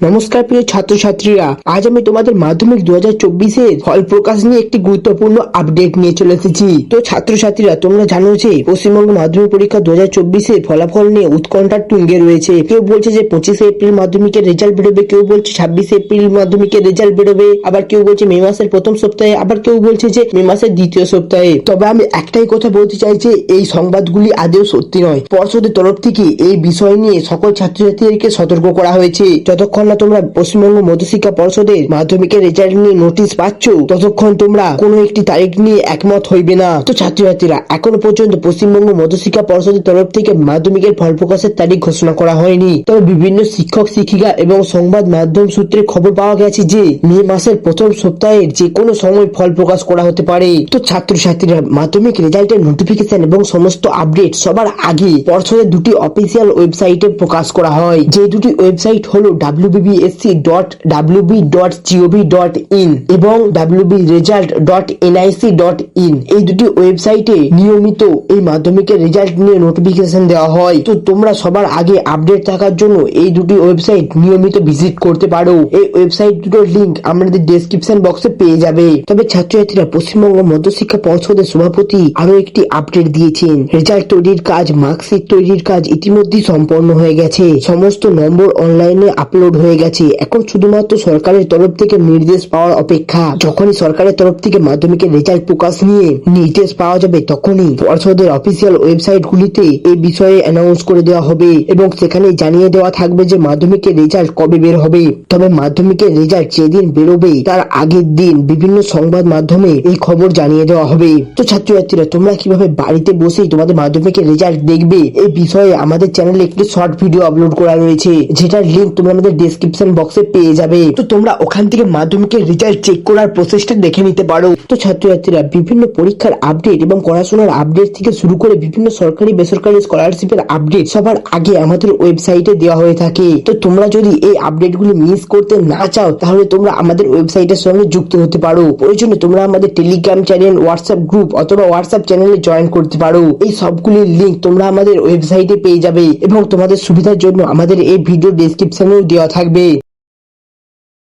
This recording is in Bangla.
নমস্কার প্রিয় ছাত্রছাত্রীরা, আজ আমি তোমাদের মাধ্যমিক 2024 এর ফল প্রকাশ নিয়ে একটি গুরুত্বপূর্ণ আপডেট নিয়ে চলে এসেছি। তো ছাত্রছাত্রীরা, তোমরা জানো যে পশ্চিমবঙ্গ মাধ্যমিক পরীক্ষা 2024 এর ফলাফল নিয়ে উৎকণ্ঠার তুঙ্গে রয়েছে। কেউ বলছে যে 25 এপ্রিল মাধ্যমিকের রেজাল্ট বেরোবে, কেউ বলছে 26 এপ্রিল মাধ্যমিকের রেজাল্ট বেরোবে, আবার কেউ বলছে মে মাসের প্রথম সপ্তাহে, আবার কেউ বলছে যে মে মাসের দ্বিতীয় সপ্তাহে। তবে আমি একটাই কথা বলতে চাই যে এই সংবাদগুলি আদৌ সত্যি নয়। পর্ষদের তরফ থেকে এই বিষয় নিয়ে সকল ছাত্রছাত্রীদেরকে সতর্ক করা হয়েছে। যতক্ষণ না তোমরা পশ্চিমবঙ্গ মধ্যশিক্ষা পর্ষদের মাধ্যমিকের রেজাল্ট নিয়ে নোটিশ পাচ্ছ, ততক্ষণ তোমরা কোনো একটি তারিখ নিয়ে একমত হইবে না। তো ছাত্রছাত্রীরা, এখনো পর্যন্ত পশ্চিমবঙ্গ মধ্যশিক্ষা পর্ষদের তরফ থেকে মাধ্যমিকের ফল প্রকাশের তারিখ ঘোষণা করা হয়নি। তবে বিভিন্ন শিক্ষক শিক্ষিকা এবং সংবাদ মাধ্যম সূত্রে খবর পাওয়া গেছে যে মে মাসের প্রথম সপ্তাহের যে কোনো সময় ফল প্রকাশ করা হতে পারে। তো ছাত্রছাত্রীরা, মাধ্যমিক রেজাল্টের নোটিফিকেশন এবং সমস্ত আপডেট সবার আগে পর্ষদের দুটি অফিসিয়াল ওয়েবসাইটে প্রকাশ করা হয়। যে দুটি ওয়েবসাইট হলো wbbsc.wb.gov.in এবং wbresult.nic.in। এই দুটি ওয়েবসাইটে নিয়মিত এই মাধ্যমিকের রেজাল্ট নিয়ে নোটিফিকেশন দেওয়া হয়। তো তোমরা সবার আগে আপডেট থাকার জন্য এই দুটি ওয়েবসাইট নিয়মিত ভিজিট করতে পারো। এই ওয়েবসাইট দুটোর লিংক আমাদের ডেসক্রিপশন বক্সে পেয়ে যাবে। তবে ছাত্রছাত্রীরা, পশ্চিমবঙ্গ মধ্যশিক্ষা পর্ষদের সভাপতি আরো একটি আপডেট দিয়েছেন। রেজাল্ট তৈরির কাজ, মার্কশিট তৈরির কাজ ইতিমধ্যেই সম্পন্ন হয়ে গেছে। সমস্ত নম্বর অনলাইনে আপলোড হয়ে গেছে। এখন শুধুমাত্র সরকারের তরফ থেকে নির্দেশ পাওয়ার অপেক্ষা। যখনই সরকারের তরফ থেকে মাধ্যমিকের রেজাল্ট প্রকাশ নিয়ে নির্দেশ পাওয়া যাবে, তখনই পর্ষদের অফিসিয়াল ওয়েবসাইট গুলিতে এই বিষয়ে অ্যানাউন্স করে দেওয়া হবে এবং সেখানে জানিয়ে দেওয়া থাকবে যে মাধ্যমিকের রেজাল্ট কবে বের হবে। তবে মাধ্যমিকের রেজাল্ট যেদিন বেরোবে তার আগের দিন বিভিন্ন সংবাদ মাধ্যমে এই খবর জানিয়ে দেওয়া হবে। তো ছাত্রছাত্রীরা, তোমরা কিভাবে বাড়িতে বসেই তোমাদের মাধ্যমিকের রেজাল্ট দেখবে, এই বিষয়ে আমাদের চ্যানেলে একটি শর্ট ভিডিও আপলোড করা রয়েছে, যেটার লিংক তোমরা আমাদের ডেসক্রিপশন বক্সে পেয়ে যাবে। তো তোমরা ওখান থেকে মাধ্যমিকের রেজাল্ট চেক করার প্রসেসটা দেখে নিতে পারো। তো ছাত্রছাত্রীরা, বিভিন্ন পরীক্ষার আপডেট এবং পড়াশোনার আপডেট থেকে শুরু করে বিভিন্ন সরকারি বেসরকারি স্কলারশিপের আপডেট সবার আগে আমাদের ওয়েবসাইটে দেওয়া হয়ে থাকে। তো তোমরা যদি এই আপডেটগুলি মিস করতে না চাও, তাহলে তোমরা আমাদের ওয়েবসাইটের সঙ্গে যুক্ত হতে পারো। প্রয়োজনে তোমরা আমাদের টেলিগ্রাম চ্যানেল, হোয়াটসঅ্যাপ গ্রুপ অথবা হোয়াটসঅ্যাপ চ্যানেলে জয়েন করতে পারো। এই সবগুলির লিংক তোমরা আমাদের ওয়েবসাইটে পেয়ে যাবে এবং তোমাদের সুবিধার জন্য আমাদের এই ভিডিও ডেসক্রিপশনেও দেওয়া থাকবে।